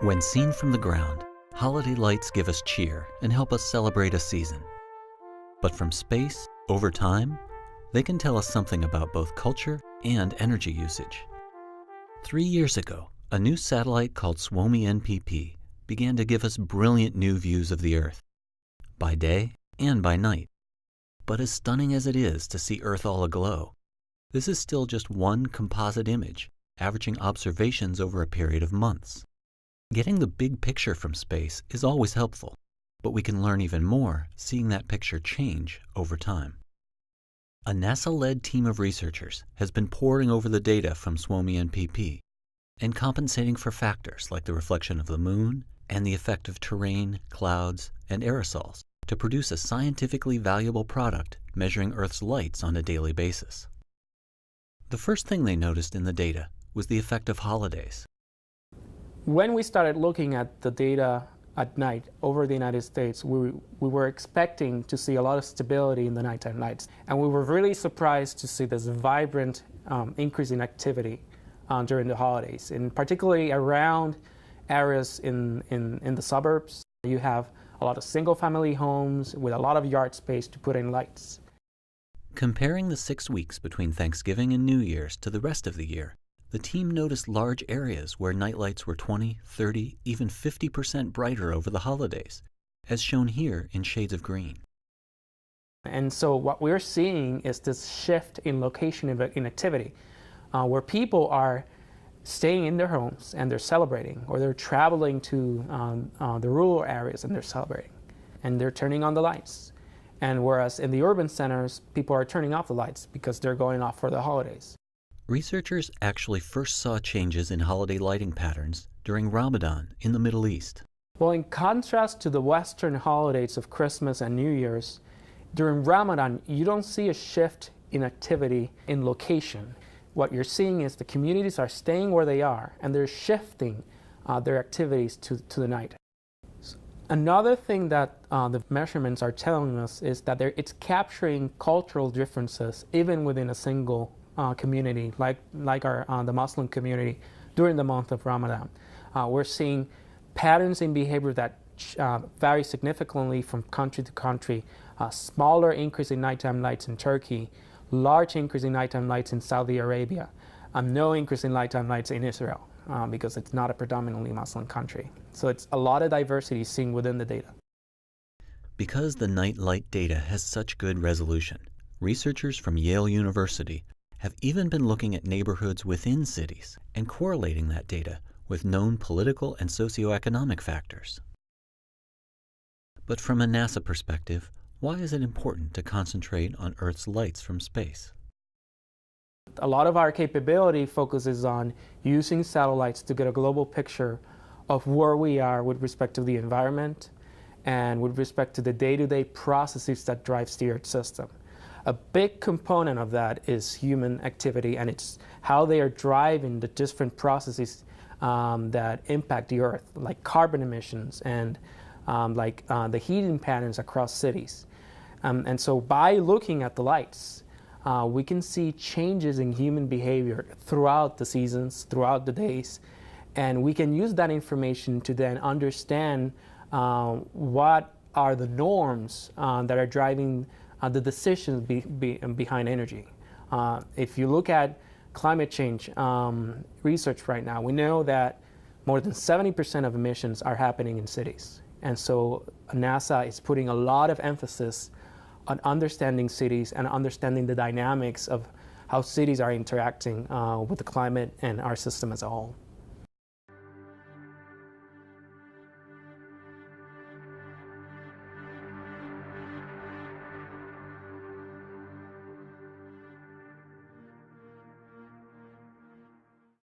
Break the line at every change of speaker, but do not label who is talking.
When seen from the ground, holiday lights give us cheer and help us celebrate a season. But from space, over time, they can tell us something about both culture and energy usage. 3 years ago, a new satellite called Suomi NPP began to give us brilliant new views of the Earth, by day and by night. But as stunning as it is to see Earth all aglow, this is still just one composite image, averaging observations over a period of months. Getting the big picture from space is always helpful, but we can learn even more seeing that picture change over time. A NASA-led team of researchers has been poring over the data from Suomi NPP and compensating for factors like the reflection of the moon and the effect of terrain, clouds, and aerosols to produce a scientifically valuable product measuring Earth's lights on a daily basis. The first thing they noticed in the data was the effect of holidays.
When we started looking at the data at night over the United States, we were expecting to see a lot of stability in the nighttime lights. And we were really surprised to see this vibrant increase in activity during the holidays, and particularly around areas in the suburbs. You have a lot of single-family homes with a lot of yard space to put in lights.
Comparing the 6 weeks between Thanksgiving and New Year's to the rest of the year, the team noticed large areas where nightlights were 20, 30, even 50% brighter over the holidays, as shown here in shades of green.
And so what we're seeing is this shift in location in activity, where people are staying in their homes and they're celebrating, or they're traveling to the rural areas and they're celebrating, and they're turning on the lights. And whereas in the urban centers, people are turning off the lights because they're going off for the holidays.
Researchers actually first saw changes in holiday lighting patterns during Ramadan in the Middle East.
Well, in contrast to the Western holidays of Christmas and New Year's, during Ramadan, you don't see a shift in activity in location. What you're seeing is the communities are staying where they are, and they're shifting their activities to the night. Another thing that the measurements are telling us is that it's capturing cultural differences even within a single community, like the Muslim community during the month of Ramadan. We're seeing patterns in behavior that vary significantly from country to country. Smaller increase in nighttime lights in Turkey, large increase in nighttime lights in Saudi Arabia, no increase in nighttime lights in Israel because it's not a predominantly Muslim country. So it's a lot of diversity seen within the data.
Because the night light data has such good resolution, researchers from Yale University have even been looking at neighborhoods within cities and correlating that data with known political and socioeconomic factors. But from a NASA perspective, why is it important to concentrate on Earth's lights from space?
A lot of our capability focuses on using satellites to get a global picture of where we are with respect to the environment and with respect to the day-to-day processes that drives the Earth system. A big component of that is human activity, and it's how they are driving the different processes that impact the Earth, like carbon emissions and the heating patterns across cities. And so by looking at the lights, we can see changes in human behavior throughout the seasons, throughout the days, and we can use that information to then understand what are the norms that are driving the decisions behind energy. If you look at climate change research right now, we know that more than 70% of emissions are happening in cities. And so NASA is putting a lot of emphasis on understanding cities and understanding the dynamics of how cities are interacting with the climate and our system as a whole.